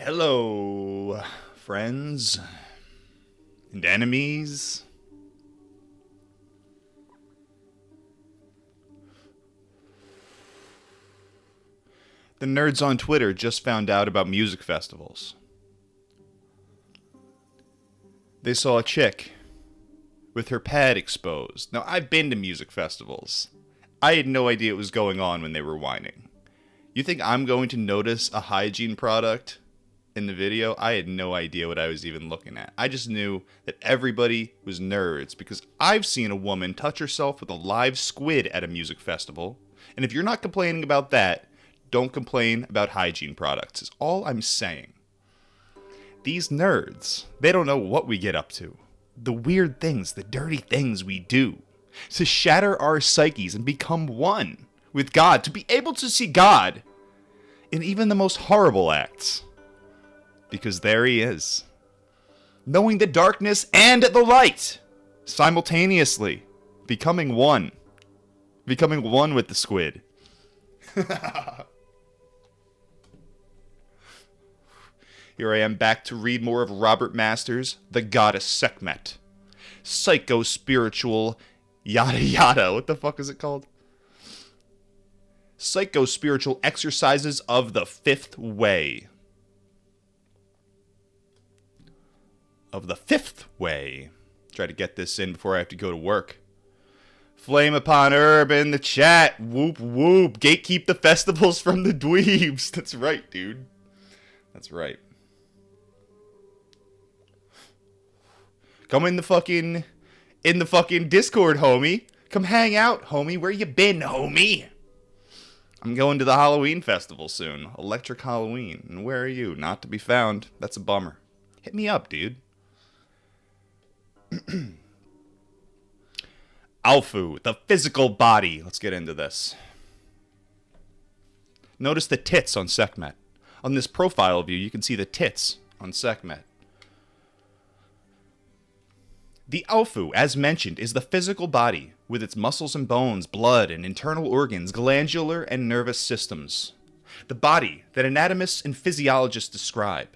Hello, friends and enemies. The nerds on Twitter just found out about music festivals. They saw a chick with her pad exposed. Now, I've been to music festivals. I had no idea what was going on when they were whining. You think I'm going to notice a hygiene product in the video? I had no idea what I was even looking at. I just knew that everybody was nerds because I've seen a woman touch herself with a live squid at a music festival. And if you're not complaining about that, don't complain about hygiene products, is all I'm saying. These nerds, they don't know what we get up to. The weird things, the dirty things we do. To shatter our psyches and become one with God. To be able to see God in even the most horrible acts. Because there he is. Knowing the darkness and the light. Simultaneously. Becoming one. Becoming one with the squid. Here I am back to read more of Robert Masters' The Goddess Sekhmet. Psycho-spiritual yada yada. What the fuck is it called? Psycho-spiritual exercises of the fifth way. Of the fifth way. Try to get this in before I have to go to work. Flame upon herb in the chat. Whoop whoop. Gatekeep the festivals from the dweebs. That's right, dude. That's right. Come in the fucking Discord, homie. Come hang out, homie. Where you been, homie? I'm going to the Halloween festival soon. Electric Halloween. And where are you? Not to be found. That's a bummer. Hit me up, dude. Alfu, the physical body. Let's get into this. Notice the tits on Sekhmet. On this profile view, you can see the tits on Sekhmet. The Alfu, as mentioned, is the physical body, with its muscles and bones, blood and internal organs, glandular and nervous systems. The body that anatomists and physiologists describe.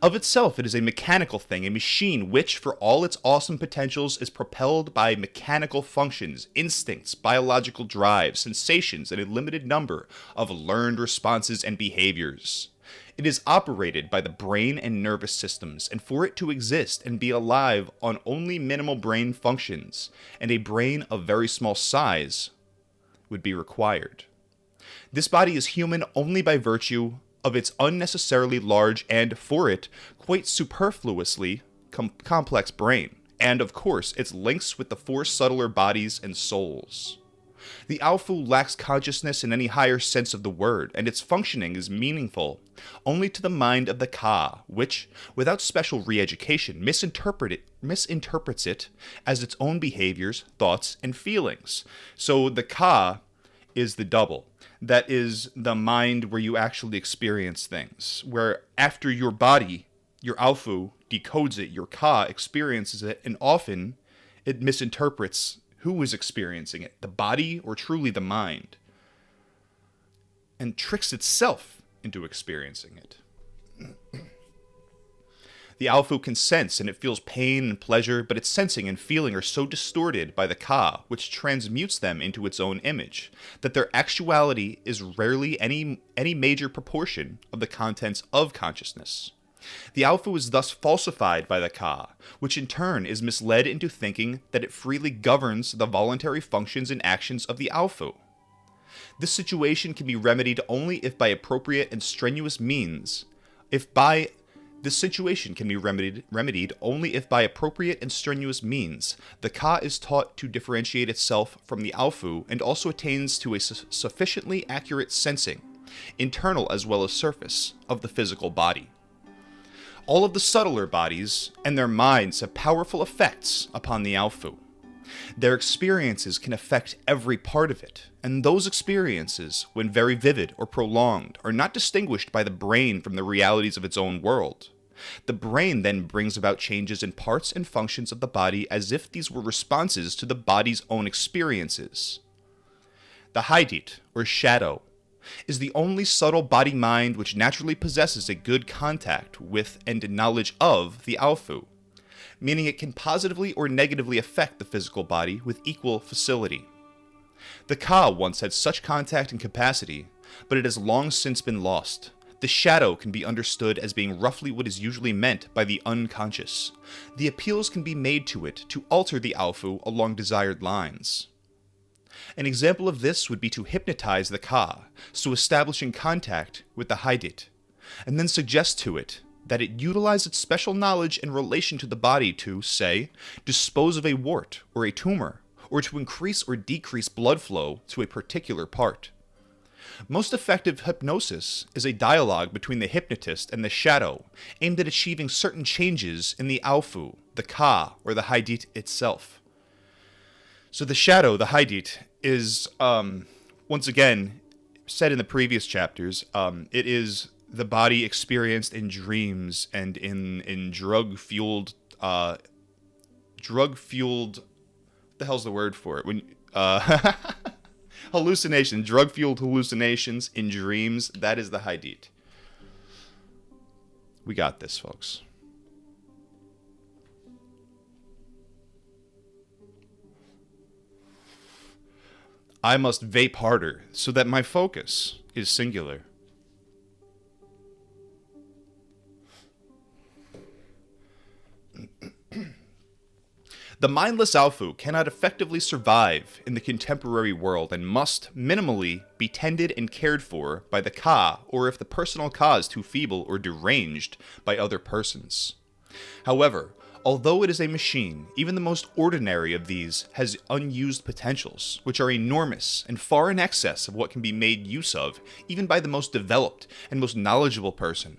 Of itself, it is a mechanical thing, a machine which, for all its awesome potentials, is propelled by mechanical functions, instincts, biological drives, sensations, and a limited number of learned responses and behaviors. It is operated by the brain and nervous systems, and for it to exist and be alive on only minimal brain functions, and a brain of very small size, would be required. This body is human only by virtue of its unnecessarily large and, for it, quite superfluously complex brain, and, of course, its links with the four subtler bodies and souls. The Alfu lacks consciousness in any higher sense of the word, and its functioning is meaningful only to the mind of the Ka, which, without special re-education, misinterprets it as its own behaviors, thoughts, and feelings. So the Ka is the double. That is the mind where you actually experience things, where after your body, your Alfu, decodes it, your Ka experiences it, and often it misinterprets who is experiencing it, the body or truly the mind, and tricks itself into experiencing it. The Alfu can sense and it feels pain and pleasure, but its sensing and feeling are so distorted by the Ka, which transmutes them into its own image, that their actuality is rarely any major proportion of the contents of consciousness. The Alfu is thus falsified by the Ka, which in turn is misled into thinking that it freely governs the voluntary functions and actions of the Alfu. This situation can be remedied only if by appropriate and strenuous means, This situation can be remedied only if by appropriate and strenuous means the Ka is taught to differentiate itself from the Alfu and also attains to a sufficiently accurate sensing, internal as well as surface, of the physical body. All of the subtler bodies and their minds have powerful effects upon the Alfu. Their experiences can affect every part of it, and those experiences, when very vivid or prolonged, are not distinguished by the brain from the realities of its own world. The brain then brings about changes in parts and functions of the body as if these were responses to the body's own experiences. The Haidit, or shadow, is the only subtle body-mind which naturally possesses a good contact with and knowledge of the Alfu, meaning it can positively or negatively affect the physical body with equal facility. The Ka once had such contact and capacity, but it has long since been lost. The shadow can be understood as being roughly what is usually meant by the unconscious. The appeals can be made to it to alter the Alfu along desired lines. An example of this would be to hypnotize the Ka, so establishing contact with the Haidit, and then suggest to it that it utilize its special knowledge in relation to the body to, say, dispose of a wart or a tumor, or to increase or decrease blood flow to a particular part. Most effective hypnosis is a dialogue between the hypnotist and the shadow, aimed at achieving certain changes in the Alfu, the Ka, or the Haidit itself. So the shadow, the Haidit, is, once again, said in the previous chapters, it is the body experienced in dreams and in drug-fueled, what the hell's the word for it? When, hallucination, drug-fueled hallucinations in dreams, that is the Haidit. We got this, folks. I must vape harder so that my focus is singular. The mindless Alfu cannot effectively survive in the contemporary world and must, minimally, be tended and cared for by the Ka, or if the personal Ka is too feeble or deranged, by other persons. However, although it is a machine, even the most ordinary of these has unused potentials, which are enormous and far in excess of what can be made use of, even by the most developed and most knowledgeable person.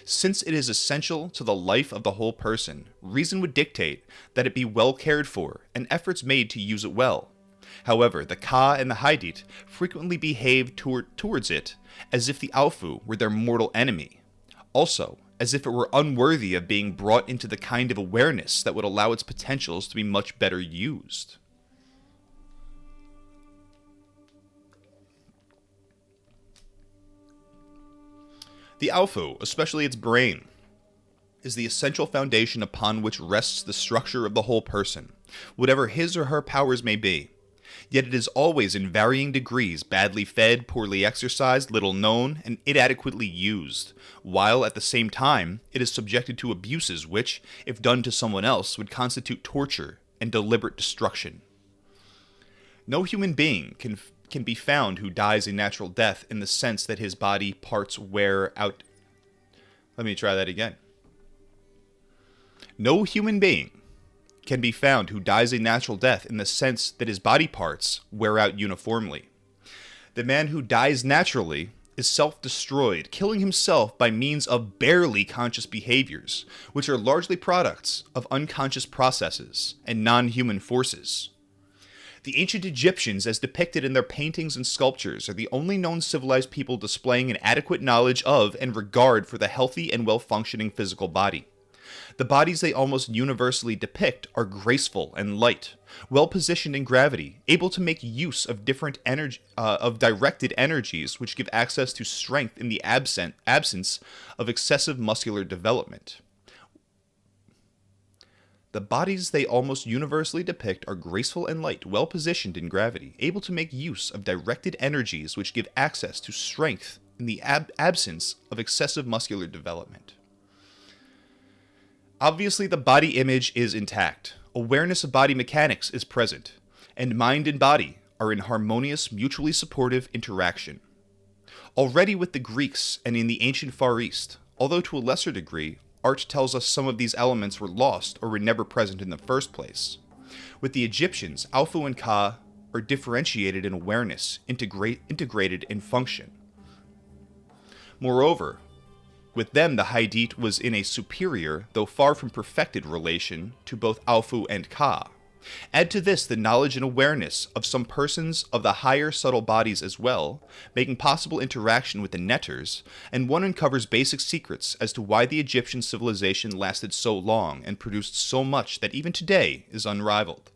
Since it is essential to the life of the whole person, reason would dictate that it be well cared for and efforts made to use it well. However, the Ka and the Haidit frequently behave towards it as if the Alfu were their mortal enemy. Also, as if it were unworthy of being brought into the kind of awareness that would allow its potentials to be much better used. The Alfu, especially its brain, is the essential foundation upon which rests the structure of the whole person, whatever his or her powers may be. Yet it is always in varying degrees badly fed, poorly exercised, little known, and inadequately used, while at the same time it is subjected to abuses which, if done to someone else, would constitute torture and deliberate destruction. No human being can be found who dies a natural death in the sense that his body parts wear out. Let me try that again. No human being can be found who dies a natural death in the sense that his body parts wear out uniformly. The man who dies naturally is self-destroyed, killing himself by means of barely conscious behaviors, which are largely products of unconscious processes and non-human forces. The ancient Egyptians, as depicted in their paintings and sculptures, are the only known civilized people displaying an adequate knowledge of and regard for the healthy and well-functioning physical body. The bodies they almost universally depict are graceful and light, well-positioned in gravity, able to make use of directed energies which give access to strength in the absence of excessive muscular development. The bodies they almost universally depict are graceful and light, well-positioned in gravity, able to make use of directed energies which give access to strength in the absence of excessive muscular development. Obviously, the body image is intact. Awareness of body mechanics is present, and mind and body are in harmonious, mutually supportive interaction. Already with the Greeks and in the ancient Far East, although to a lesser degree, art tells us some of these elements were lost or were never present in the first place. With the Egyptians, Alfu and Ka are differentiated in awareness, integrated in function. Moreover, with them the Haidit was in a superior, though far from perfected relation to both Alfu and Ka. Add to this the knowledge and awareness of some persons of the higher subtle bodies as well, making possible interaction with the netters, and one uncovers basic secrets as to why the Egyptian civilization lasted so long and produced so much that even today is unrivaled.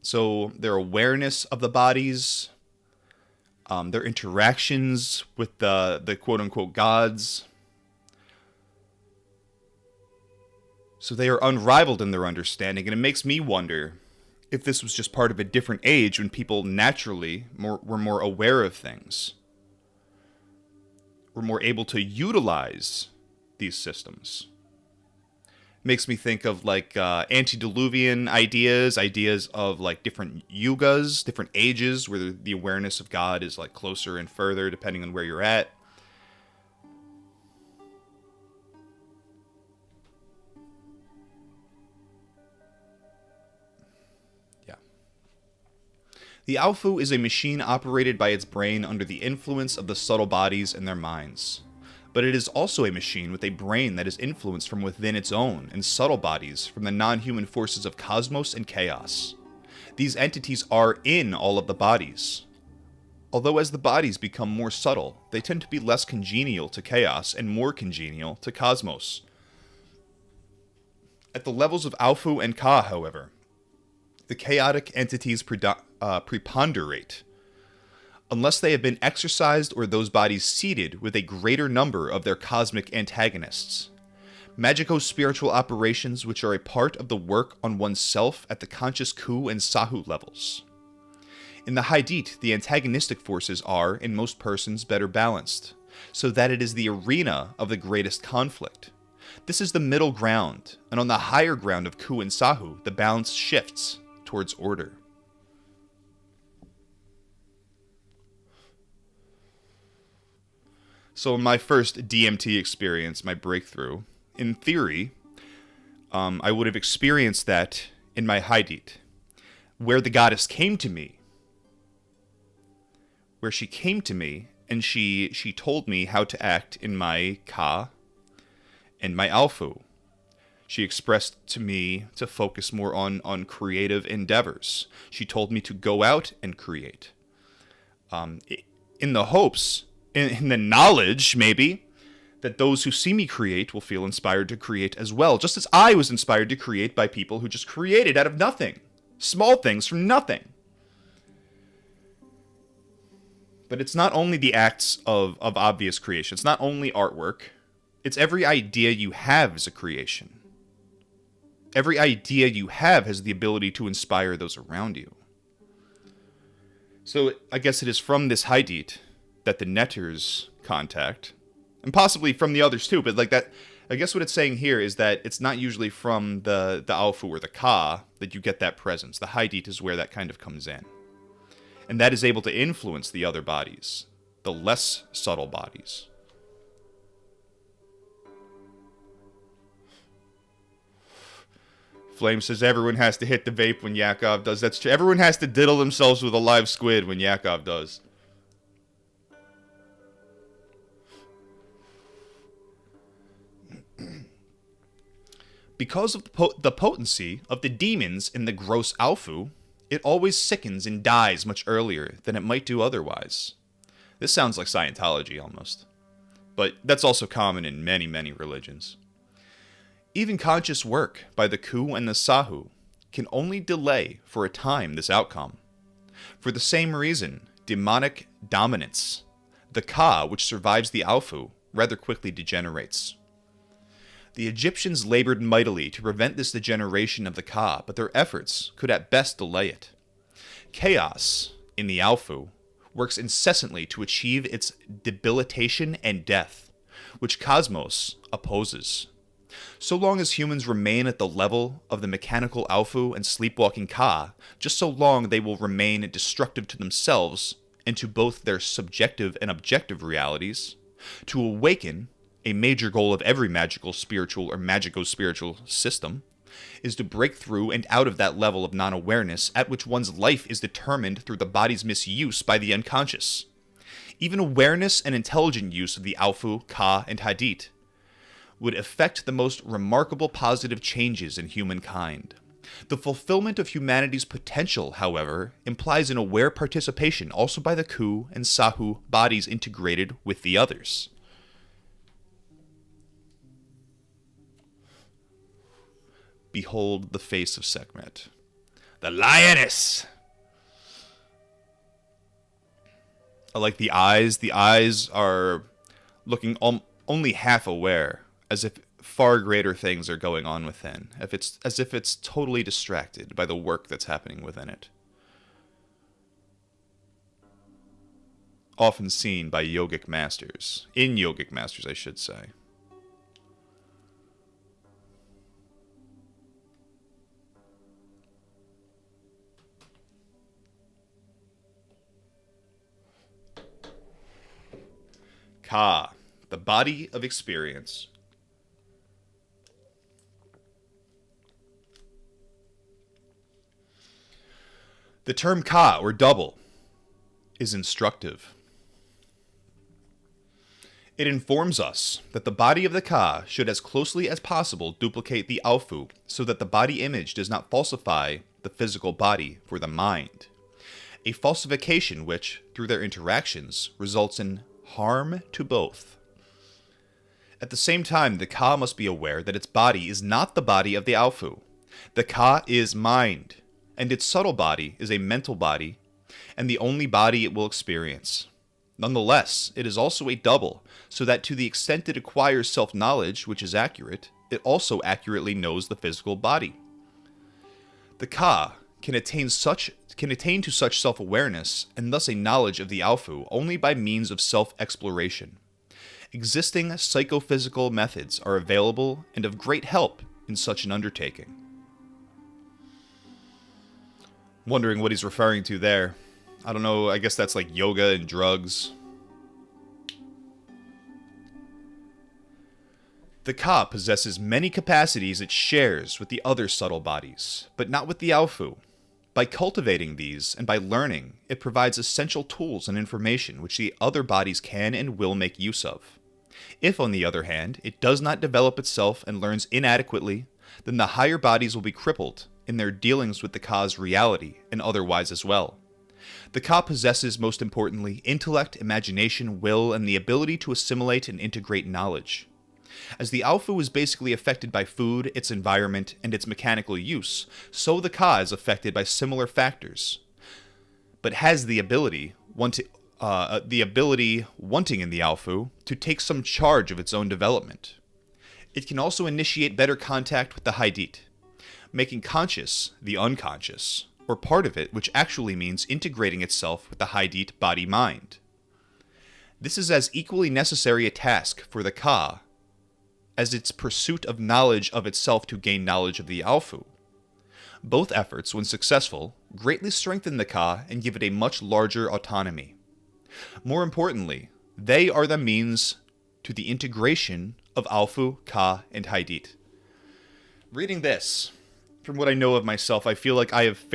So their awareness of the bodies, their interactions with the quote-unquote gods. So they are unrivaled in their understanding, and it makes me wonder if this was just part of a different age when people naturally were more aware of things, were more able to utilize these systems. Makes me think of like antediluvian ideas of like different yugas, different ages where the awareness of God is like closer and further depending on where you're at. Yeah. The Alfu is a machine operated by its brain under the influence of the subtle bodies and their minds. But it is also a machine with a brain that is influenced from within its own and subtle bodies from the non-human forces of cosmos and chaos. These entities are in all of the bodies. Although as the bodies become more subtle, they tend to be less congenial to chaos and more congenial to cosmos. At the levels of Alfu and Ka, however, the chaotic entities preponderate, unless they have been exorcised or those bodies seeded with a greater number of their cosmic antagonists. Magico-spiritual operations which are a part of the work on oneself at the conscious Ku and Sahu levels. In the Hadith, the antagonistic forces are, in most persons, better balanced, so that it is the arena of the greatest conflict. This is the middle ground, and on the higher ground of Ku and Sahu, the balance shifts towards order. So in my first DMT experience, my breakthrough, in theory, I would have experienced that in my Hadith, where the goddess came to me. Where she came to me, and she told me how to act in my Ka and my Alfu. She expressed to me to focus more on creative endeavors. She told me to go out and create. In the hopes, in the knowledge, maybe, that those who see me create will feel inspired to create as well, just as I was inspired to create by people who just created out of nothing. Small things from nothing. But it's not only the acts of obvious creation. It's not only artwork. It's every idea you have is a creation. Every idea you have has the ability to inspire those around you. So I guess it is from this Hadith that the Netters contact, and possibly from the others too, but like that, I guess what it's saying here is that it's not usually from the Alfu or the Ka that you get that presence. The Hadith is where that kind of comes in. And that is able to influence the other bodies, the less subtle bodies. Flame says everyone has to hit the vape when Yakov does. That's true. Everyone has to diddle themselves with a live squid when Yakov does. Because of the potency of the demons in the gross Alfu, it always sickens and dies much earlier than it might do otherwise. This sounds like Scientology almost. But that's also common in many, many religions. Even conscious work by the Ku and the Sahu can only delay for a time this outcome. For the same reason, demonic dominance, the Ka which survives the Alfu, rather quickly degenerates. The Egyptians labored mightily to prevent this degeneration of the Ka, but their efforts could at best delay it. Chaos, in the Alfu, works incessantly to achieve its debilitation and death, which Cosmos opposes. So long as humans remain at the level of the mechanical Alfu and sleepwalking Ka, just so long they will remain destructive to themselves and to both their subjective and objective realities. To awaken, a major goal of every magical, spiritual, or magico-spiritual system, is to break through and out of that level of non-awareness at which one's life is determined through the body's misuse by the unconscious. Even awareness and intelligent use of the Alfu, Ka, and Hadith would effect the most remarkable positive changes in humankind. The fulfillment of humanity's potential, however, implies an aware participation also by the Ku and Sahu bodies integrated with the others. Behold the face of Sekhmet. The lioness! I like the eyes. The eyes are looking only half aware, as if far greater things are going on within, as if it's totally distracted by the work that's happening within it. Often seen by yogic masters. In yogic masters, I should say. Ka, the body of experience. The term Ka, or double, is instructive. It informs us that the body of the Ka should as closely as possible duplicate the Alfu so that the body image does not falsify the physical body for the mind. A falsification which, through their interactions, results in harm to both. At the same time, the Ka must be aware that its body is not the body of the Alfu. The Ka is mind, and its subtle body is a mental body, and the only body it will experience. Nonetheless, it is also a double, so that to the extent it acquires self-knowledge, which is accurate, it also accurately knows the physical body. The Ka can attain to such self-awareness, and thus a knowledge of the Alfu, only by means of self-exploration. Existing psychophysical methods are available and of great help in such an undertaking. Wondering what he's referring to there. I don't know, I guess that's like yoga and drugs. The Ka possesses many capacities it shares with the other subtle bodies, but not with the Alfu. By cultivating these, and by learning, it provides essential tools and information which the other bodies can and will make use of. If, on the other hand, it does not develop itself and learns inadequately, then the higher bodies will be crippled in their dealings with the Ka's reality, and otherwise as well. The Ka possesses, most importantly, intellect, imagination, will, and the ability to assimilate and integrate knowledge. As the Alfu is basically affected by food, its environment, and its mechanical use, so the Ka is affected by similar factors, but has the ability, wanting in the Alfu, to take some charge of its own development. It can also initiate better contact with the Haidit, making conscious the unconscious, or part of it, which actually means integrating itself with the Haidit body-mind. This is as equally necessary a task for the Ka as its pursuit of knowledge of itself to gain knowledge of the Alfu. Both efforts, when successful, greatly strengthen the Ka and give it a much larger autonomy. More importantly, they are the means to the integration of Alfu, Ka, and Haidit. Reading this, from what I know of myself, I feel like I've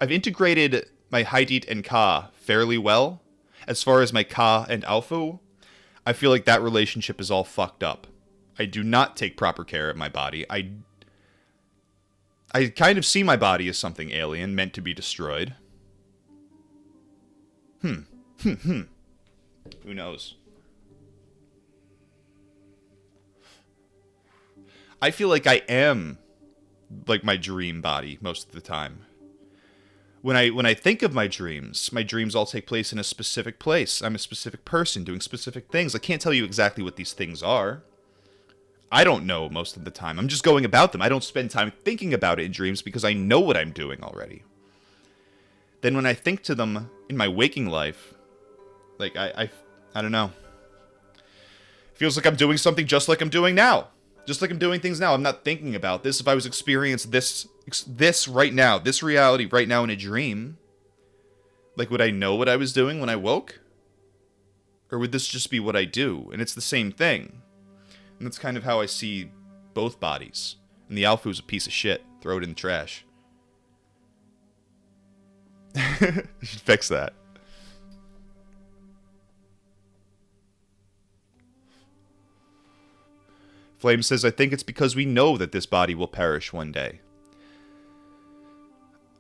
integrated my Haidit and Ka fairly well. As far as my Ka and Alfu, I feel like that relationship is all fucked up. I do not take proper care of my body. I kind of see my body as something alien, meant to be destroyed. Who knows? I feel like I am like my dream body most of the time. When I think of my dreams all take place in a specific place. I'm a specific person doing specific things. I can't tell you exactly what these things are. I don't know most of the time. I'm just going about them. I don't spend time thinking about it in dreams because I know what I'm doing already. Then when I think to them in my waking life, like I don't know. It feels like I'm doing something just like I'm doing now. Just like I'm doing things now. I'm not thinking about this. If I was experiencing this right now, this reality right now in a dream, like would I know what I was doing when I woke? Or would this just be what I do? And it's the same thing. And that's kind of how I see both bodies. And the Alfu is a piece of shit. Throw it in the trash. I should fix that. Flame says, I think it's because we know that this body will perish one day.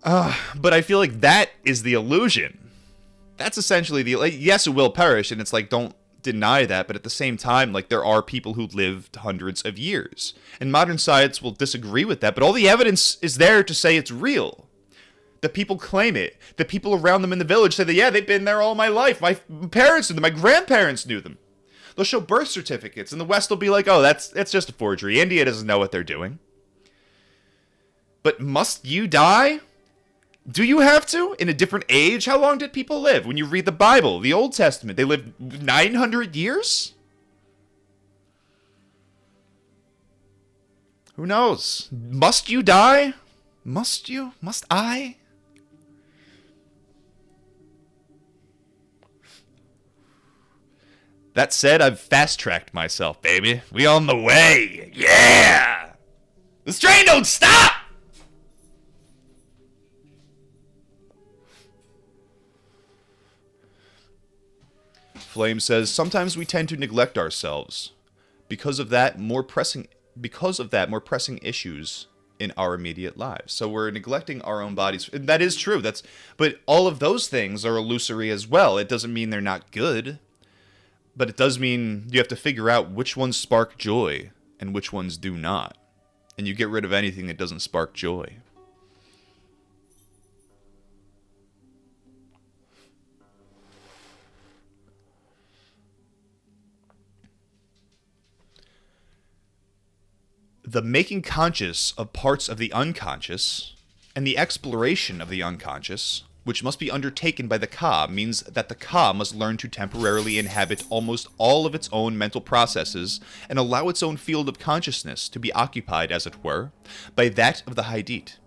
But I feel like that is the illusion. That's essentially yes, it will perish, and it's like, don't deny that, but at the same time, like, there are people who lived hundreds of years. And modern science will disagree with that, but all the evidence is there to say it's real. The people claim it. The people around them in the village say that, yeah, they've been there all my life. My parents knew them. My grandparents knew them. They'll show birth certificates, and the West will be like, oh, that's just a forgery. India doesn't know what they're doing. But must you die? Do you have to? In a different age? How long did people live? When you read the Bible, the Old Testament, they lived 900 years? Who knows? Must you die? Must you? Must I? That said, I've fast-tracked myself, baby. We on the way. Yeah! This train don't stop! Flame says, sometimes we tend to neglect ourselves. Because of that, more pressing issues in our immediate lives. So we're neglecting our own bodies. And that is true. But all of those things are illusory as well. It doesn't mean they're not good. But it does mean you have to figure out which ones spark joy and which ones do not. And you get rid of anything that doesn't spark joy. The making conscious of parts of the unconscious and the exploration of the unconscious, which must be undertaken by the Ka, means that the Ka must learn to temporarily inhabit almost all of its own mental processes and allow its own field of consciousness to be occupied, as it were, by that of the Haidit.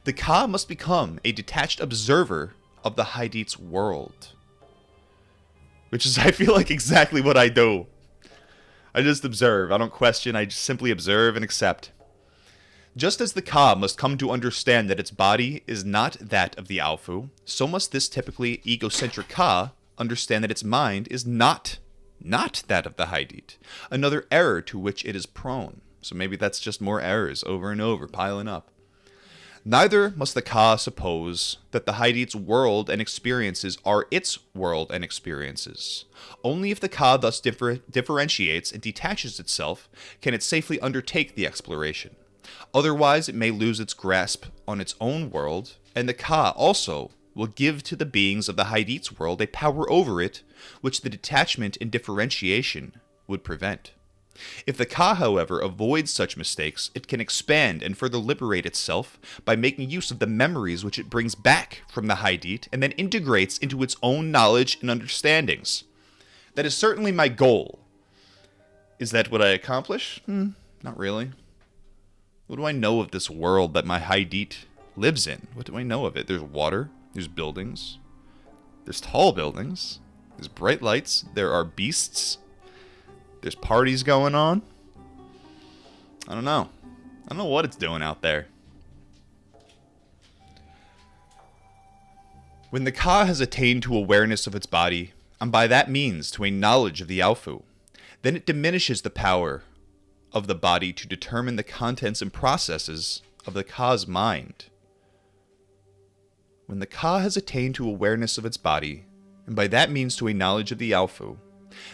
The Ka must become a detached observer of the Haidit's world. Which is, I feel like, exactly what I do. I just observe. I don't question. I just simply observe and accept. Just as the Ka must come to understand that its body is not that of the Alfu, so must this typically egocentric Ka understand that its mind is not that of the Haidit, another error to which it is prone. So maybe that's just more errors over and over, piling up. Neither must the Ka suppose that the Haidit's world and experiences are its world and experiences. Only if the Ka thus differentiates and detaches itself can it safely undertake the exploration. Otherwise, it may lose its grasp on its own world, and the Ka also will give to the beings of the Haidit's world a power over it which the detachment and differentiation would prevent. If the Ka, however, avoids such mistakes, it can expand and further liberate itself by making use of the memories which it brings back from the Haidit and then integrates into its own knowledge and understandings. That is certainly my goal. Is that what I accomplish? Not really. What do I know of this world that my Haidit lives in? What do I know of it? There's water. There's buildings. There's tall buildings. There's bright lights. There are beasts. There's parties going on. I don't know. I don't know what it's doing out there. When the Ka has attained to awareness of its body, and by that means to a knowledge of the Alfu, then it diminishes the power of the body to determine the contents and processes of the Ka's mind. When the Ka has attained to awareness of its body, and by that means to a knowledge of the Alfu,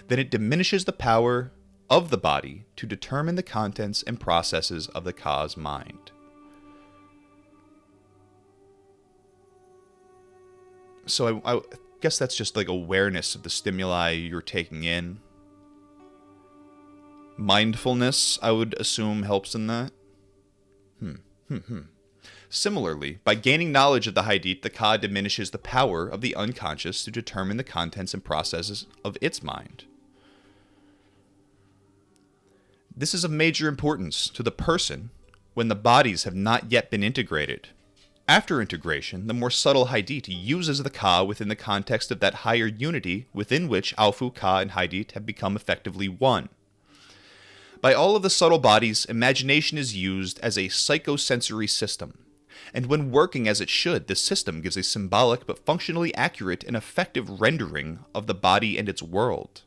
then it diminishes the power of the body to determine the contents and processes of the Ka's mind. So I guess that's just like awareness of the stimuli you're taking in. Mindfulness, I would assume, helps in that. Similarly, by gaining knowledge of the Haidit, the Ka diminishes the power of the unconscious to determine the contents and processes of its mind. This is of major importance to the person when the bodies have not yet been integrated. After integration, the more subtle Haidit uses the Ka within the context of that higher unity within which Alfu, Ka, and Haidit have become effectively one. By all of the subtle bodies, imagination is used as a psychosensory system. And when working as it should, the system gives a symbolic but functionally accurate and effective rendering of the body and its world.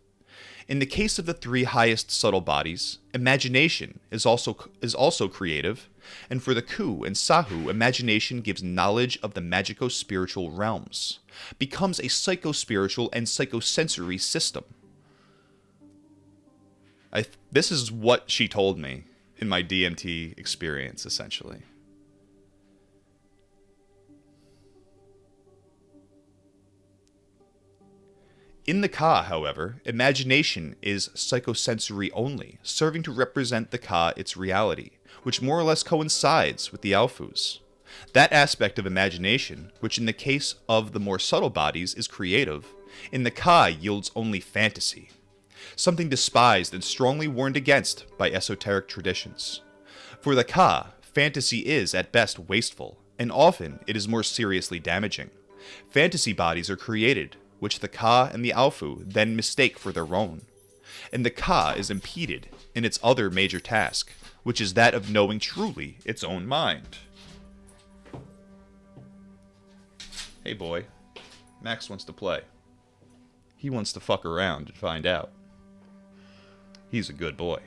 In the case of the three highest subtle bodies, imagination is also creative, and for the Ku and Sahu, imagination gives knowledge of the magico-spiritual realms, becomes a psycho-spiritual and psychosensory system. This is what she told me in my DMT experience, essentially. In the Ka, however, imagination is psychosensory only, serving to represent the Ka its reality, which more or less coincides with the Alphus. That aspect of imagination, which in the case of the more subtle bodies is creative, in the Ka yields only fantasy, something despised and strongly warned against by esoteric traditions. For the Ka, fantasy is at best wasteful, and often it is more seriously damaging. Fantasy bodies are created, which the Ka and the Alphu then mistake for their own. And the Ka is impeded in its other major task, which is that of knowing truly its own mind. Hey boy, Max wants to play. He wants to fuck around and find out. He's a good boy.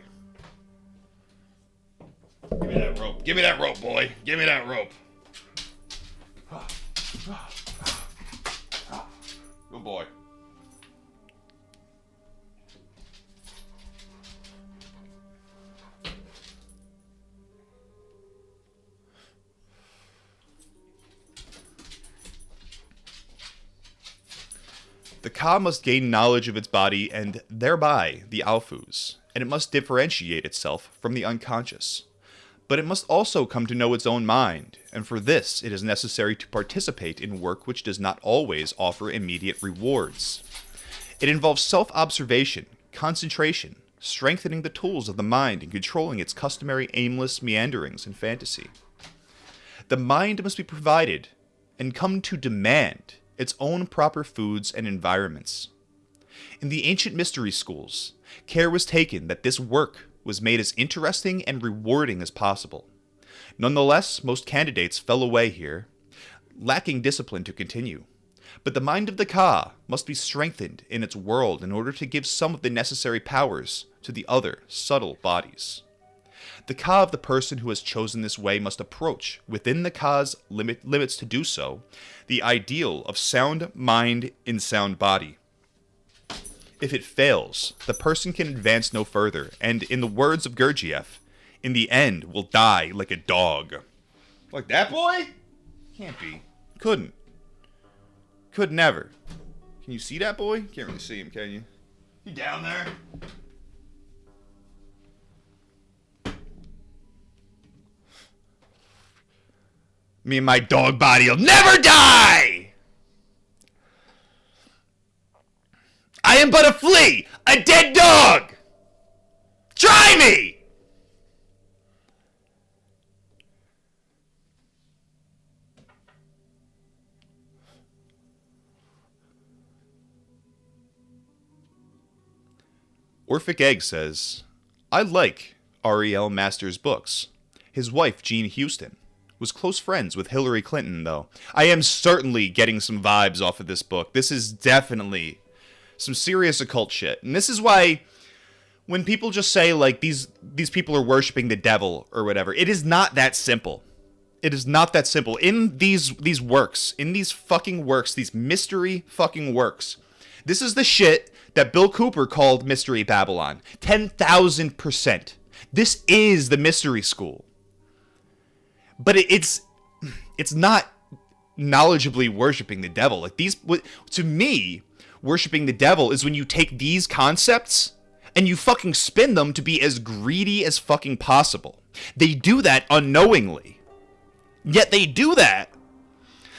Give me that rope. Give me that rope, boy. Give me that rope. Good boy. The Ka must gain knowledge of its body and thereby the Alphus, and it must differentiate itself from the unconscious. But it must also come to know its own mind, and for this it is necessary to participate in work which does not always offer immediate rewards. It involves self-observation, concentration, strengthening the tools of the mind and controlling its customary aimless meanderings and fantasy. The mind must be provided and come to demand its own proper foods and environments. In the ancient mystery schools, care was taken that this work was made as interesting and rewarding as possible. Nonetheless, most candidates fell away here, lacking discipline to continue. But the mind of the Ka must be strengthened in its world in order to give some of the necessary powers to the other subtle bodies. The Ka of the person who has chosen this way must approach, within the Ka's limits to do so, the ideal of sound mind in sound body. If it fails, the person can advance no further, and in the words of Gurdjieff, in the end will die like a dog. Like that boy? Can't be. Couldn't. Could never. Can you see that boy? Can't really see him, can you? He down there? Me and my dog body'll never die! I am but a flea, a dead dog! Try me! Orphic Egg says, I like R.E.L. Masters' books. His wife, Jean Houston, was close friends with Hillary Clinton, though. I am certainly getting some vibes off of this book. This is definitely some serious occult shit. And this is why when people just say, like, these people are worshiping the devil or whatever, it is not that simple. It is not that simple. In these works, in these fucking works, these mystery fucking works, this is the shit that Bill Cooper called Mystery Babylon. 10,000%. This is the mystery school. But it's not knowledgeably worshiping the devil. Like to me, worshiping the devil is when you take these concepts and you fucking spin them to be as greedy as fucking possible. They do that unknowingly. Yet they do that.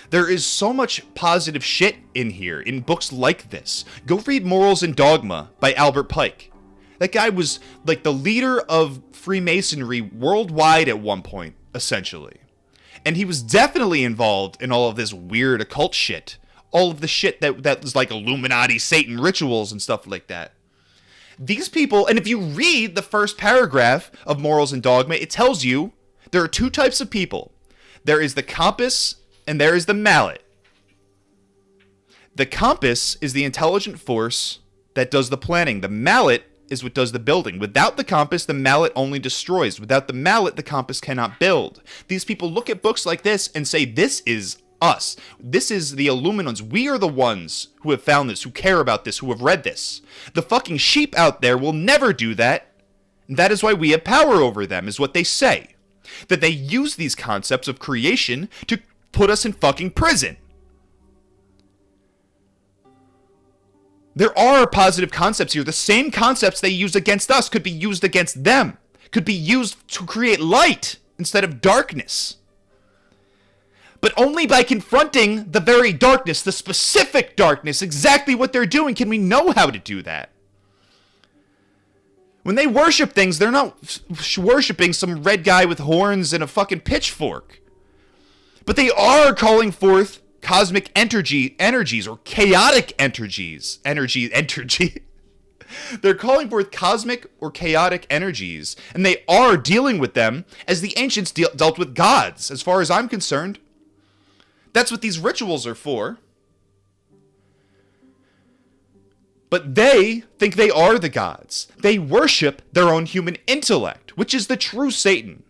There is so much positive shit in here, in books like this. Go read Morals and Dogma by Albert Pike. That guy was like the leader of Freemasonry worldwide at one point, essentially. And he was definitely involved in all of this weird occult shit. All of the shit that was like Illuminati, Satan rituals and stuff like that. These people, and if you read the first paragraph of Morals and Dogma, it tells you there are two types of people. There is the compass and there is the mallet. The compass is the intelligent force that does the planning. The mallet is what does the building. Without the compass, the mallet only destroys. Without the mallet, the compass cannot build. These people look at books like this and say, this is us. This is the Illuminons. We are the ones who have found this, who care about this, who have read this. The fucking sheep out there will never do that. And that is why we have power over them, is what they say. That they use these concepts of creation to put us in fucking prison. There are positive concepts here. The same concepts they use against us could be used against them. Could be used to create light instead of darkness. But only by confronting the very darkness, the specific darkness, exactly what they're doing, can we know how to do that. When they worship things, they're not worshiping some red guy with horns and a fucking pitchfork. But they are calling forth cosmic energies or chaotic energies. Energy. They're calling forth cosmic or chaotic energies, and they are dealing with them as the ancients dealt with gods, as far as I'm concerned. That's what these rituals are for. But they think they are the gods. They worship their own human intellect, which is the true Satan.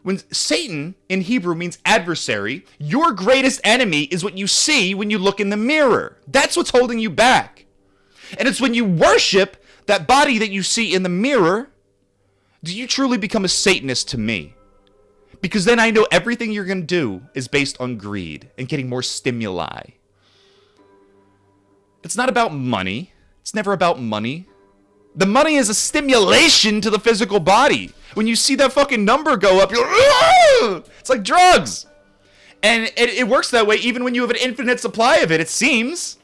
When Satan in Hebrew means adversary, your greatest enemy is what you see when you look in the mirror. That's what's holding you back. And it's when you worship that body that you see in the mirror, do you truly become a Satanist to me? Because then I know everything you're going to do is based on greed and getting more stimuli. It's not about money. It's never about money. The money is a stimulation to the physical body. When you see that fucking number go up, you're like, "Argh!" It's like drugs. And it works that way even when you have an infinite supply of it, it seems.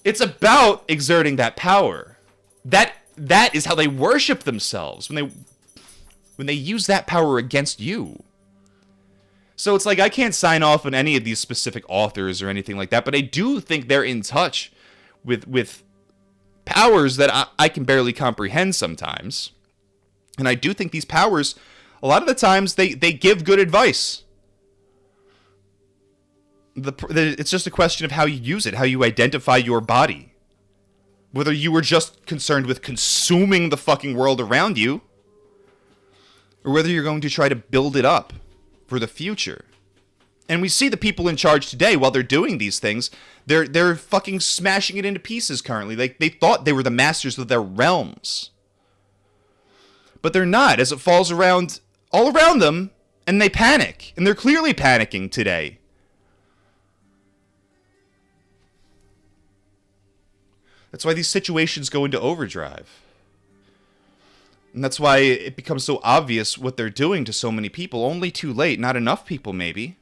It's about exerting that power. That is how they worship themselves, when they use that power against you. So it's like I can't sign off on any of these specific authors or anything like that, but I do think they're in touch with powers that I can barely comprehend sometimes. And I do think these powers, a lot of the times, they give good advice. It's just a question of how you use it, how you identify your body. Whether you were just concerned with consuming the fucking world around you, or whether you're going to try to build it up for the future. And we see the people in charge today, while they're doing these things, they're fucking smashing it into pieces currently. They thought they were the masters of their realms. But they're not, as it falls around all around them, and they panic. And they're clearly panicking today. That's why these situations go into overdrive. And that's why it becomes so obvious what they're doing to so many people. Only too late. Not enough people, maybe.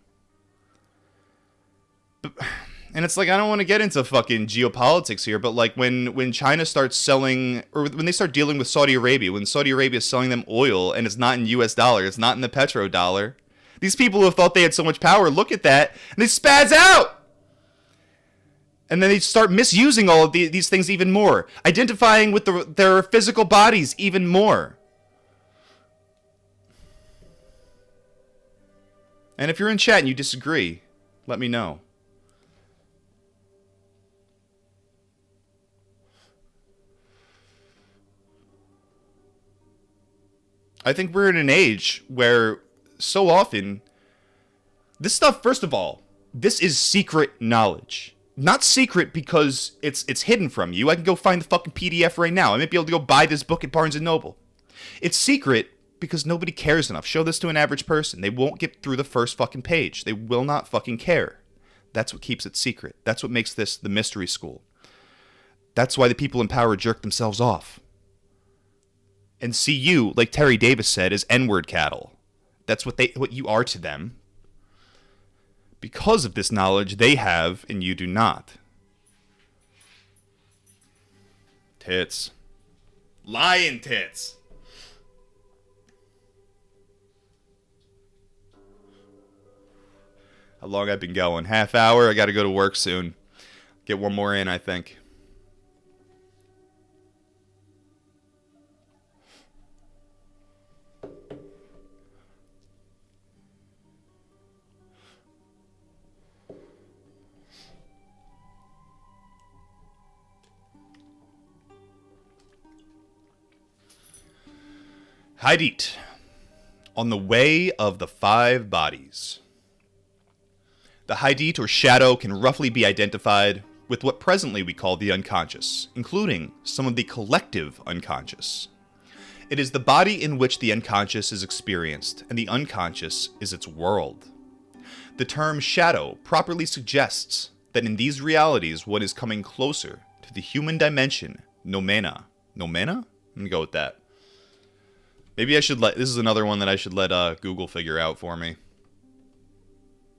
And it's like, I don't want to get into fucking geopolitics here, but like when China starts selling, or when they start dealing with Saudi Arabia, when Saudi Arabia is selling them oil and it's not in US dollar, it's not in the petrodollar, these people who have thought they had so much power look at that and they spaz out! And then they start misusing all of these things even more. Identifying with their physical bodies even more. And if you're in chat and you disagree, let me know. I think we're in an age where so often, this stuff, first of all, this is secret knowledge. Not secret because it's hidden from you. I can go find the fucking PDF right now. I might be able to go buy this book at Barnes & Noble. It's secret because nobody cares enough. Show this to an average person. They won't get through the first fucking page. They will not fucking care. That's what keeps it secret. That's what makes this the mystery school. That's why the people in power jerk themselves off. And see you, like Terry Davis said, as N-word cattle. That's what you are to them. Because of this knowledge they have and you do not. Tits. Lion tits. How long I've been going? Half hour? I gotta go to work soon. Get one more in, I think. Hadith, on the way of the five bodies. The Hadith or shadow can roughly be identified with what presently we call the unconscious, including some of the collective unconscious. It is the body in which the unconscious is experienced, and the unconscious is its world. The term shadow properly suggests that in these realities one is coming closer to the human dimension, nomena. Nomena? Let me go with that. Maybe I should this is another one that I should let Google figure out for me.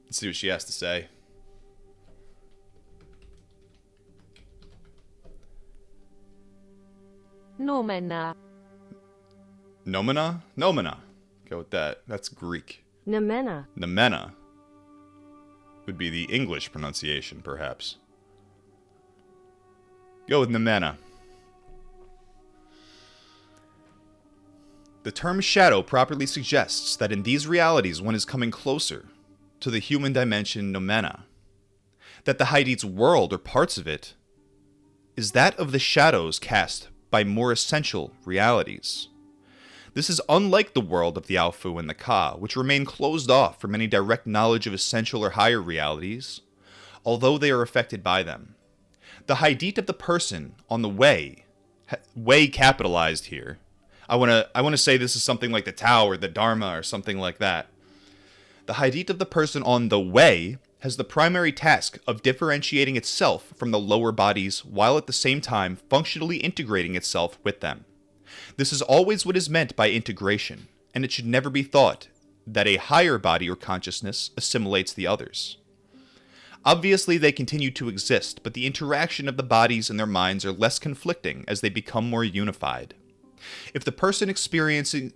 Let's see what she has to say. Nomena. Nomena? Nomena. Go with that. That's Greek. Nomena. Nomena would be the English pronunciation, perhaps. Go with nomena. The term shadow properly suggests that in these realities one is coming closer to the human dimension nomena. That the Haidit's world, or parts of it, is that of the shadows cast by more essential realities. This is unlike the world of the Alfu and the Ka, which remain closed off from any direct knowledge of essential or higher realities, although they are affected by them. The Haidit of the person on the way capitalized here. I want to say this is something like the Tao or the Dharma or something like that. The Haidit of the person on the way has the primary task of differentiating itself from the lower bodies while at the same time functionally integrating itself with them. This is always what is meant by integration, and it should never be thought that a higher body or consciousness assimilates the others. Obviously, they continue to exist, but the interaction of the bodies and their minds are less conflicting as they become more unified. If the person experiences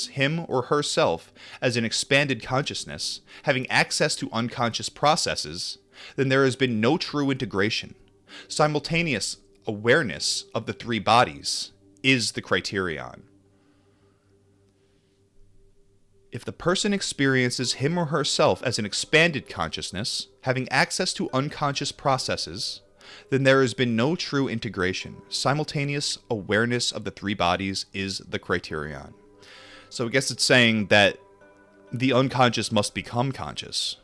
him or herself as an expanded consciousness, having access to unconscious processes, then there has been no true integration. Simultaneous awareness of the three bodies is the criterion. If the person experiences him or herself as an expanded consciousness, having access to unconscious processes, then there has been no true integration. Simultaneous awareness of the three bodies is the criterion. So I guess it's saying that the unconscious must become conscious.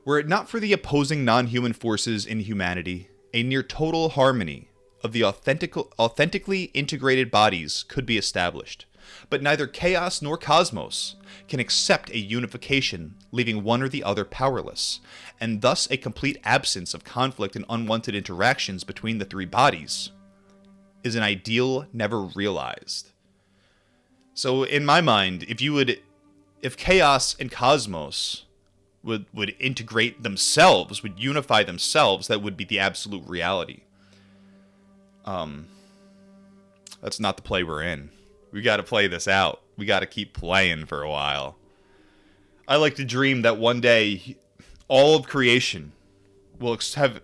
Were it not for the opposing non-human forces in humanity, a near total harmony of the authentically integrated bodies could be established. But neither chaos nor cosmos can accept a unification, leaving one or the other powerless, and thus a complete absence of conflict and unwanted interactions between the three bodies is an ideal never realized. So in my mind, if chaos and cosmos would integrate themselves, would unify themselves, that would be the absolute reality. That's not the play we're in. We got to play this out. We got to keep playing for a while. I like to dream that one day all of creation will have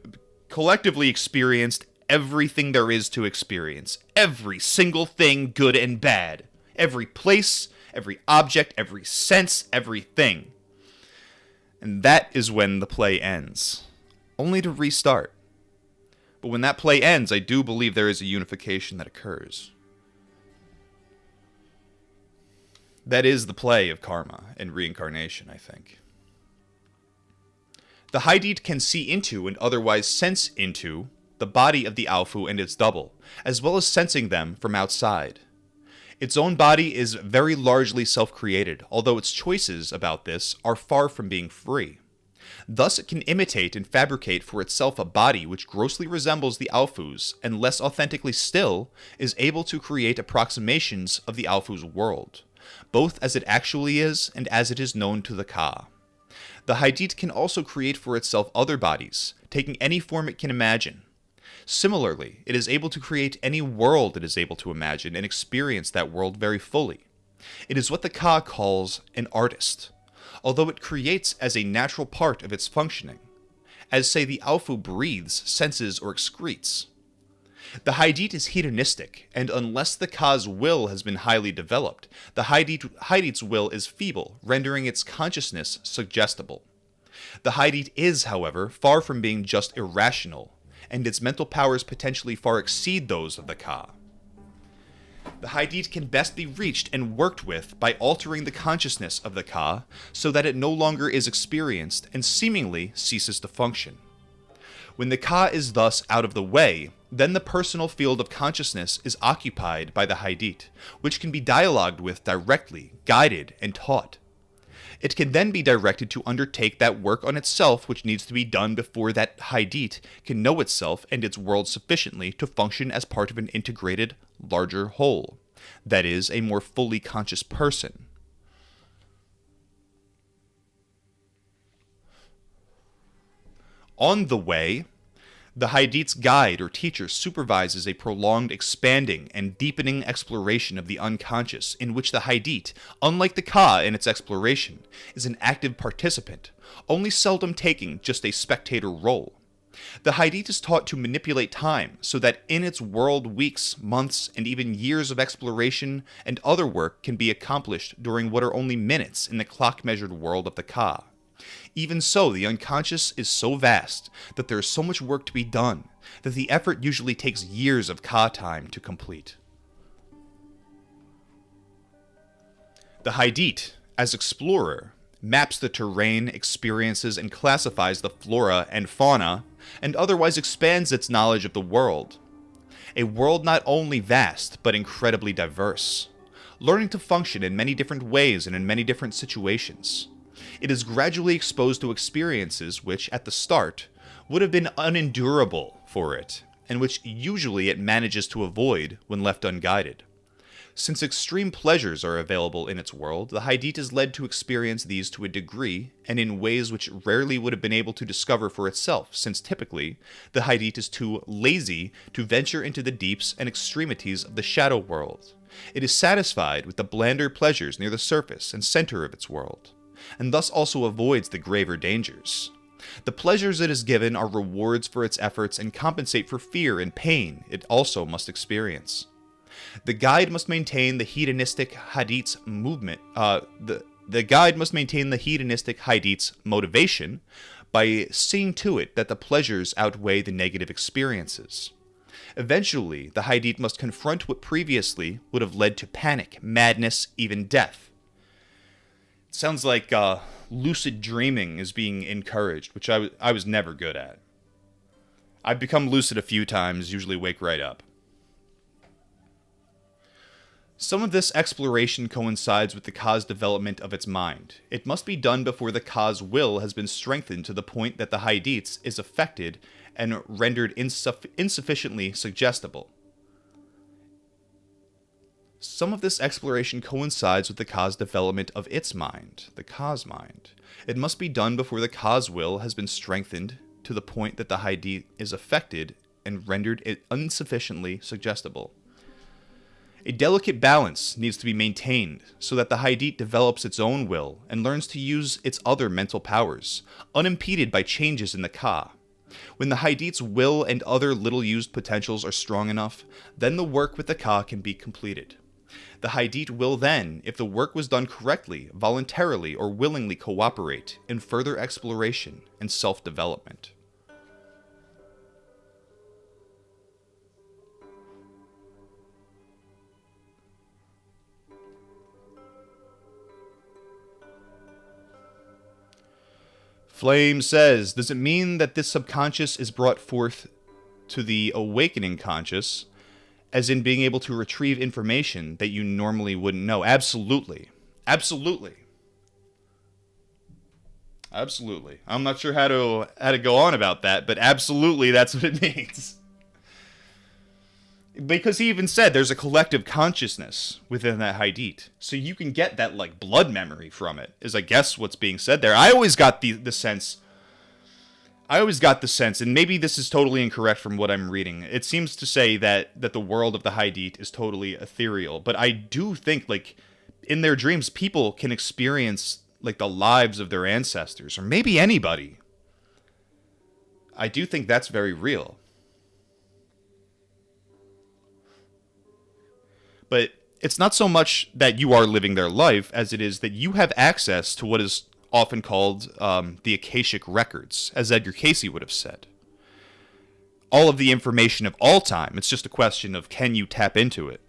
collectively experienced everything there is to experience. Every single thing, good and bad. Every place, every object, every sense, everything. And that is when the play ends. Only to restart. But when that play ends, I do believe there is a unification that occurs. That is the play of karma and reincarnation, I think. The Haidit can see into and otherwise sense into the body of the Alfu and its double, as well as sensing them from outside. Its own body is very largely self-created, although its choices about this are far from being free. Thus it can imitate and fabricate for itself a body which grossly resembles the Alfu's, and less authentically still, is able to create approximations of the Alfu's world, both as it actually is and as it is known to the Ka. The Haidit can also create for itself other bodies, taking any form it can imagine. Similarly, it is able to create any world it is able to imagine and experience that world very fully. It is what the Ka calls an artist, although it creates as a natural part of its functioning, as say the Alfu breathes, senses, or excretes. The Haidit is hedonistic, and unless the Ka's will has been highly developed, the Haidit's will is feeble, rendering its consciousness suggestible. The Haidit is, however, far from being just irrational, and its mental powers potentially far exceed those of the Ka. The Haidit can best be reached and worked with by altering the consciousness of the Ka so that it no longer is experienced and seemingly ceases to function. When the Ka is thus out of the way, Then the personal field of consciousness is occupied by the Haidit, which can be dialogued with directly, guided, and taught. It can then be directed to undertake that work on itself which needs to be done before that Haidit can know itself and its world sufficiently to function as part of an integrated, larger whole. That is, a more fully conscious person. On the way, the Haidit's guide or teacher supervises a prolonged expanding and deepening exploration of the unconscious in which the Haidit, unlike the Ka in its exploration, is an active participant, only seldom taking just a spectator role. The Haidit is taught to manipulate time so that in its world weeks, months, and even years of exploration and other work can be accomplished during what are only minutes in the clock-measured world of the Ka. Even so, the unconscious is so vast that there is so much work to be done that the effort usually takes years of Ka time to complete. The Haidit, as explorer, maps the terrain, experiences, and classifies the flora and fauna, and otherwise expands its knowledge of the world. A world not only vast, but incredibly diverse, learning to function in many different ways and in many different situations. It is gradually exposed to experiences which, at the start, would have been unendurable for it, and which usually it manages to avoid when left unguided. Since extreme pleasures are available in its world, the Haidit is led to experience these to a degree, and in ways which rarely would have been able to discover for itself, since typically, the Haidit is too lazy to venture into the deeps and extremities of the shadow world. It is satisfied with the blander pleasures near the surface and center of its world, and thus also avoids the graver dangers. The pleasures it is given are rewards for its efforts and compensate for fear and pain it also must experience. The guide must maintain the hedonistic Haidit's movement. The guide must maintain the hedonistic Haidit's motivation by seeing to it that the pleasures outweigh the negative experiences. Eventually, the Haidit must confront what previously would have led to panic, madness, even death. It sounds like lucid dreaming is being encouraged, which I was never good at. I've become lucid a few times, usually wake right up. Some of this exploration coincides with the Ka's development of its mind. It must be done before the Ka's will has been strengthened to the point that the Haidit's is affected and rendered insufficiently suggestible. Some of this exploration coincides with the Ka's development of its mind, the Ka's mind. It must be done before the Ka's will has been strengthened to the point that the Haidit is affected and rendered insufficiently suggestible. A delicate balance needs to be maintained so that the Haidit develops its own will and learns to use its other mental powers, unimpeded by changes in the Ka. When the Haidit's will and other little-used potentials are strong enough, then the work with the Ka can be completed. The Haidit will then, if the work was done correctly, voluntarily or willingly cooperate in further exploration and self-development. Flame says, does it mean that this subconscious is brought forth to the awakening conscious, as in being able to retrieve information that you normally wouldn't know? Absolutely. Absolutely. Absolutely. I'm not sure how to go on about that, but absolutely that's what it means. Because he even said there's a collective consciousness within that Haidit. So you can get that like blood memory from it, is I guess what's being said there. I always got the sense, and maybe this is totally incorrect from what I'm reading. It seems to say that the world of the Haidit is totally ethereal. But I do think like in their dreams, people can experience like the lives of their ancestors, or maybe anybody. I do think that's very real. But it's not so much that you are living their life as it is that you have access to what is often called the Akashic records, as Edgar Cayce would have said. All of the information of all time. It's just a question of can you tap into it.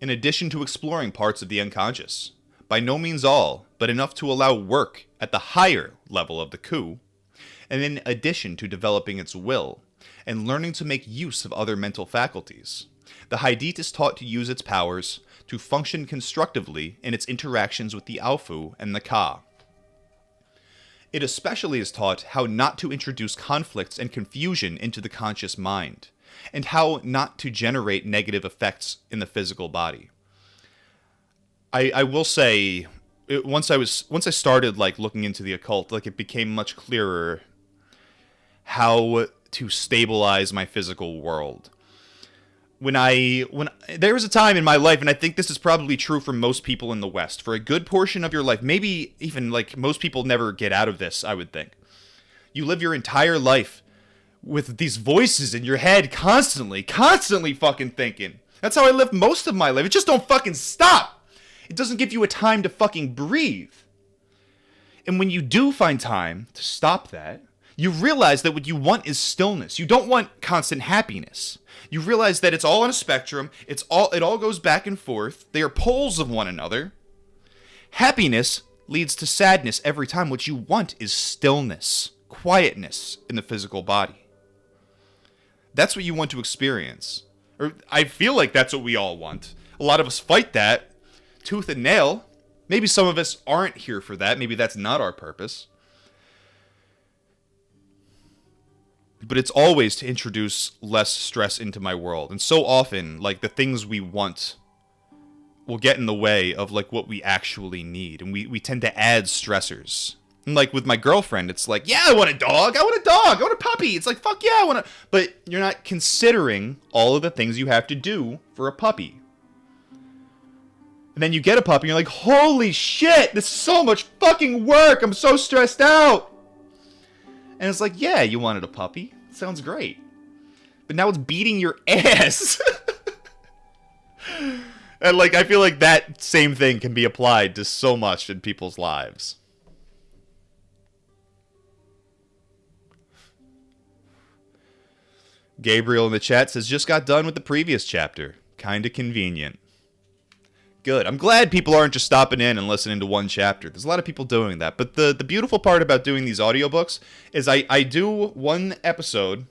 in addition to exploring parts of the unconscious. By no means all, but enough to allow work at the higher level of the coup, and in addition to developing its will and learning to make use of other mental faculties. The Haidit is taught to use its powers to function constructively in its interactions with the Alfu and the Ka. It especially is taught how not to introduce conflicts and confusion into the conscious mind, and how not to generate negative effects in the physical body. I will say, once I started looking into the occult, it became much clearer how to stabilize my physical world. When there was a time in my life, and I think this is probably true for most people in the West, for a good portion of your life, maybe even most people never get out of this, I would think. You live your entire life with these voices in your head constantly fucking thinking. That's how I lived most of my life. It just don't fucking stop. It doesn't give you a time to fucking breathe. And when you do find time to stop that, you realize that what you want is stillness. You don't want constant happiness. You realize that it's all on a spectrum. It all goes back and forth. They are poles of one another. Happiness leads to sadness every time. What you want is stillness, quietness in the physical body. That's what you want to experience. Or I feel like that's what we all want. A lot of us fight that tooth and nail. Maybe some of us aren't here for that. Maybe that's not our purpose. But it's always to introduce less stress into my world. And so often, the things we want will get in the way of, what we actually need. And we tend to add stressors. And, with my girlfriend, it's yeah, I want a dog. I want a dog. I want a puppy. It's fuck yeah, I want to... But you're not considering all of the things you have to do for a puppy. And then you get a puppy, and you're holy shit, this is so much fucking work. I'm so stressed out. And it's yeah, you wanted a puppy. Sounds great. But now it's beating your ass. And I feel like that same thing can be applied to so much in people's lives. Gabriel in the chat says, just got done with the previous chapter. Kinda convenient. Good. I'm glad people aren't just stopping in and listening to one chapter. There's a lot of people doing that. But the beautiful part about doing these audiobooks is I do one episode,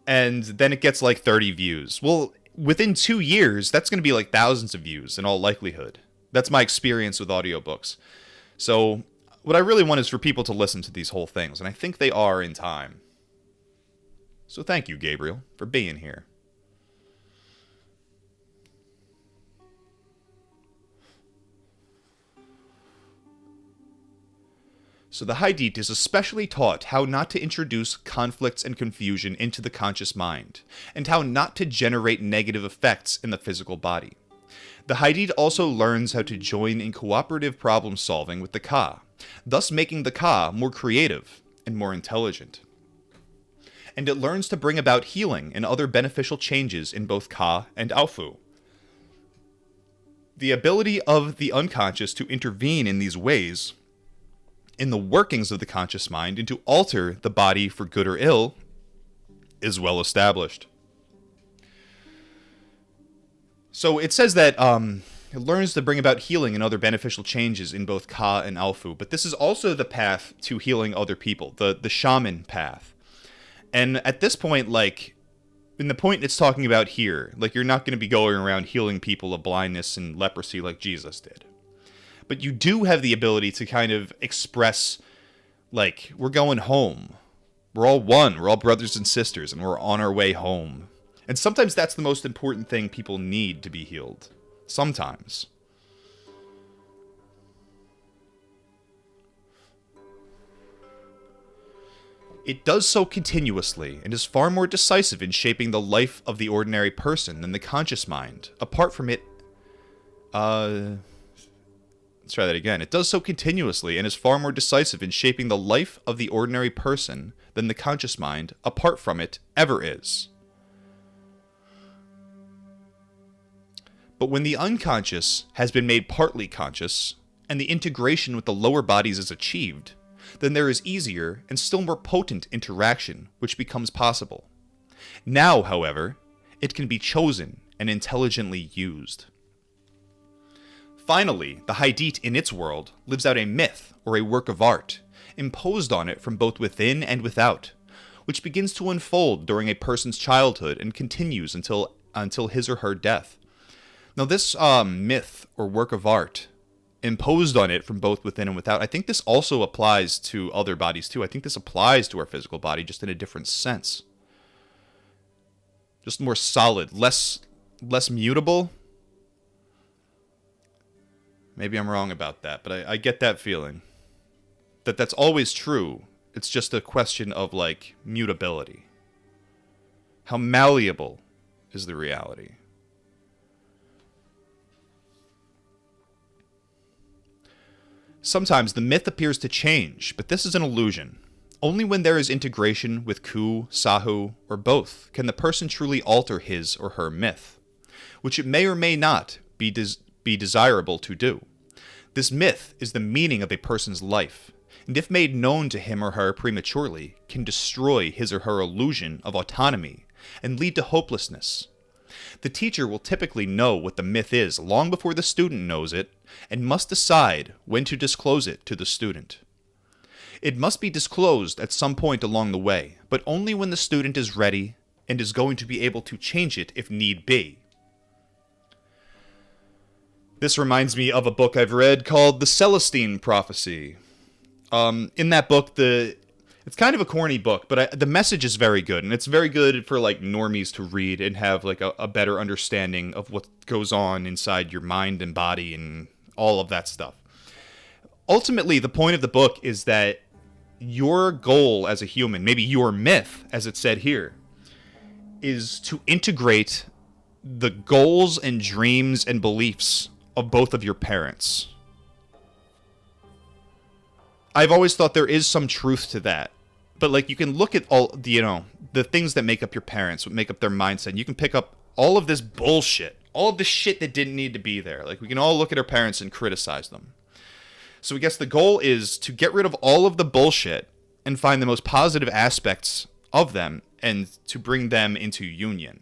and then it gets 30 views. Well, within 2 years, that's going to be thousands of views in all likelihood. That's my experience with audiobooks. So what I really want is for people to listen to these whole things, and I think they are in time. So thank you, Gabriel, for being here. So the Haidit is especially taught how not to introduce conflicts and confusion into the conscious mind, and how not to generate negative effects in the physical body. The Haidit also learns how to join in cooperative problem solving with the Ka, thus making the Ka more creative and more intelligent. And it learns to bring about healing and other beneficial changes in both Ka and Alfu. The ability of the unconscious to intervene in these ways in the workings of the conscious mind and to alter the body for good or ill is well established. So it says that it learns to bring about healing and other beneficial changes in both Ka and Alfu, but this is also the path to healing other people, the shaman path. And at this point, in the point it's talking about here, you're not going to be going around healing people of blindness and leprosy like Jesus did. But you do have the ability to kind of express, we're going home. We're all one. We're all brothers and sisters, and we're on our way home. And sometimes that's the most important thing people need to be healed. Sometimes. It does so continuously, and is far more decisive in shaping the life of the ordinary person than the conscious mind. Apart from it, let's try that again. It does so continuously and is far more decisive in shaping the life of the ordinary person than the conscious mind, apart from it, ever is. But when the unconscious has been made partly conscious, and the integration with the lower bodies is achieved, then there is easier and still more potent interaction which becomes possible. Now, however, it can be chosen and intelligently used. Finally, the Haidit in its world lives out a myth or a work of art, imposed on it from both within and without, which begins to unfold during a person's childhood and continues until his or her death. Now, this myth or work of art imposed on it from both within and without, I think this also applies to other bodies too. I think this applies to our physical body, just in a different sense. Just more solid, less mutable. Maybe I'm wrong about that, but I get that feeling. That's always true. It's just a question of, like, mutability. How malleable is the reality? Sometimes the myth appears to change, but this is an illusion. Only when there is integration with Ku, Sahu, or both can the person truly alter his or her myth, which it may or may not be desirable to do. This myth is the meaning of a person's life, and if made known to him or her prematurely, can destroy his or her illusion of autonomy and lead to hopelessness. The teacher will typically know what the myth is long before the student knows it, and must decide when to disclose it to the student. It must be disclosed at some point along the way, but only when the student is ready and is going to be able to change it if need be. This reminds me of a book I've read called The Celestine Prophecy. In that book, it's kind of a corny book, but the message is very good, and it's very good for, like, normies to read and have, like, a better understanding of what goes on inside your mind and body and all of that stuff. Ultimately, the point of the book is that your goal as a human, maybe your myth, as it said here, is to integrate the goals and dreams and beliefs of both of your parents. I've always thought there is some truth to that. But, like, you can look at all the things that make up your parents, what make up their mindset, and you can pick up all of this bullshit, all of the shit that didn't need to be there. Like, we can all look at our parents and criticize them. So I guess the goal is to get rid of all of the bullshit and find the most positive aspects of them and to bring them into union.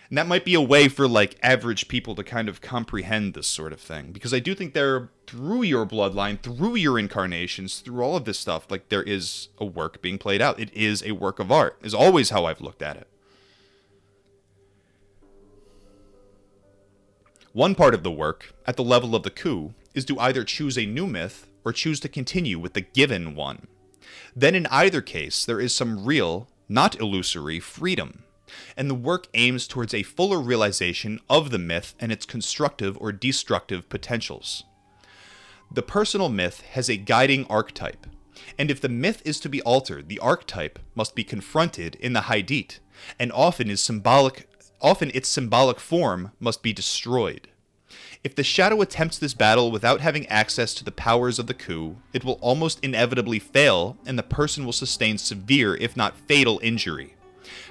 And that might be a way for, like, average people to kind of comprehend this sort of thing. Because I do think through your bloodline, through your incarnations, through all of this stuff, like, there is a work being played out. It is a work of art, is always how I've looked at it. One part of the work, at the level of the Ku, is to either choose a new myth or choose to continue with the given one. Then in either case, there is some real, not illusory, freedom. And the work aims towards a fuller realization of the myth and its constructive or destructive potentials. The personal myth has a guiding archetype, and if the myth is to be altered, the archetype must be confronted in the Haidit, and often its symbolic form must be destroyed. If the shadow attempts this battle without having access to the powers of the Ku, it will almost inevitably fail, and the person will sustain severe, if not fatal, injury.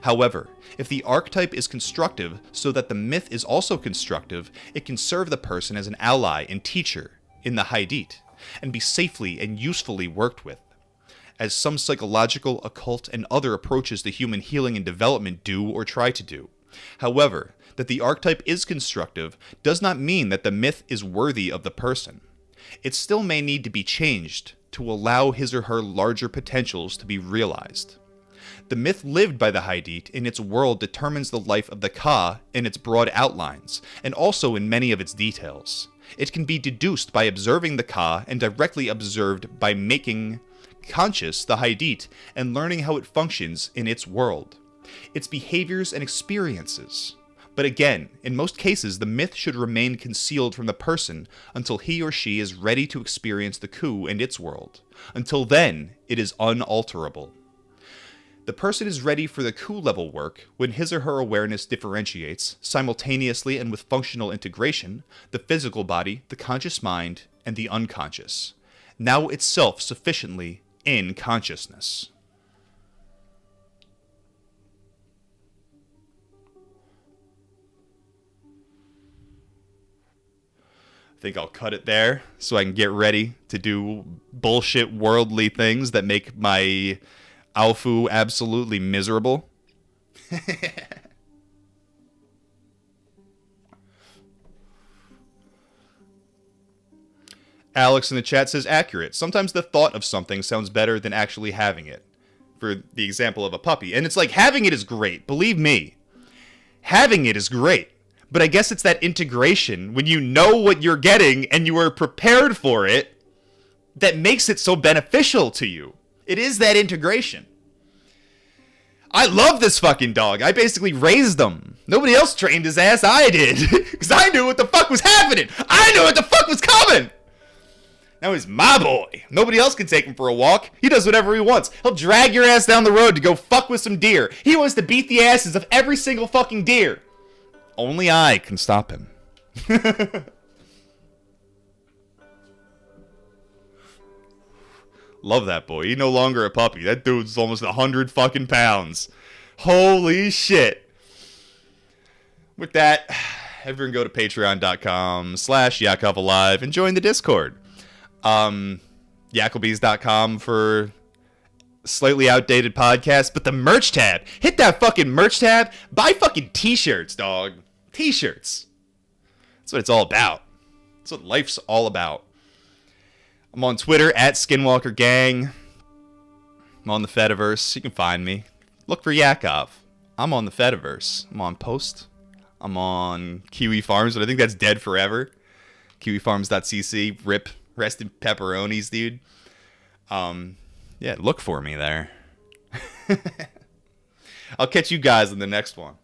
However, if the archetype is constructive so that the myth is also constructive, it can serve the person as an ally and teacher in the Haidit, and be safely and usefully worked with, as some psychological, occult, and other approaches to human healing and development do or try to do. However, that the archetype is constructive does not mean that the myth is worthy of the person. It still may need to be changed to allow his or her larger potentials to be realized. The myth lived by the Haidit in its world determines the life of the Ka in its broad outlines, and also in many of its details. It can be deduced by observing the Ka and directly observed by making conscious the Haidit and learning how it functions in its world, its behaviors and experiences. But again, in most cases, the myth should remain concealed from the person until he or she is ready to experience the Ku and its world. Until then, it is unalterable. The person is ready for the Ku level work when his or her awareness differentiates, simultaneously and with functional integration, the physical body, the conscious mind, and the unconscious, now itself sufficiently in consciousness. I think I'll cut it there so I can get ready to do bullshit worldly things that make my Alfu absolutely miserable. Alex in the chat says accurate. Sometimes the thought of something sounds better than actually having it. For the example of a puppy. And it's like, having it is great. Believe me. Having it is great. But I guess it's that integration when you know what you're getting and you are prepared for it that makes it so beneficial to you. It is that integration. I love this fucking dog. I basically raised him. Nobody else trained his ass. I did. Because I knew what the fuck was happening. I knew what the fuck was coming. Now he's my boy. Nobody else can take him for a walk. He does whatever he wants. He'll drag your ass down the road to go fuck with some deer. He wants to beat the asses of every single fucking deer. Only I can stop him. Love that boy. He's no longer a puppy. That dude's almost 100 fucking pounds. Holy shit. With that, everyone go to patreon.com/yakovalive and join the Discord. Yakobees.com for slightly outdated podcast, but the merch tab. Hit that fucking merch tab. Buy fucking t-shirts, dog. T-shirts. That's what it's all about. That's what life's all about. I'm on Twitter at Skinwalker Gang. I'm on the Fediverse. You can find me. Look for Yakov. I'm on the Fediverse. I'm on Post. I'm on Kiwi Farms, but I think that's dead forever. KiwiFarms.cc. RIP. Rest in pepperonis, dude. Yeah, look for me there. I'll catch you guys in the next one.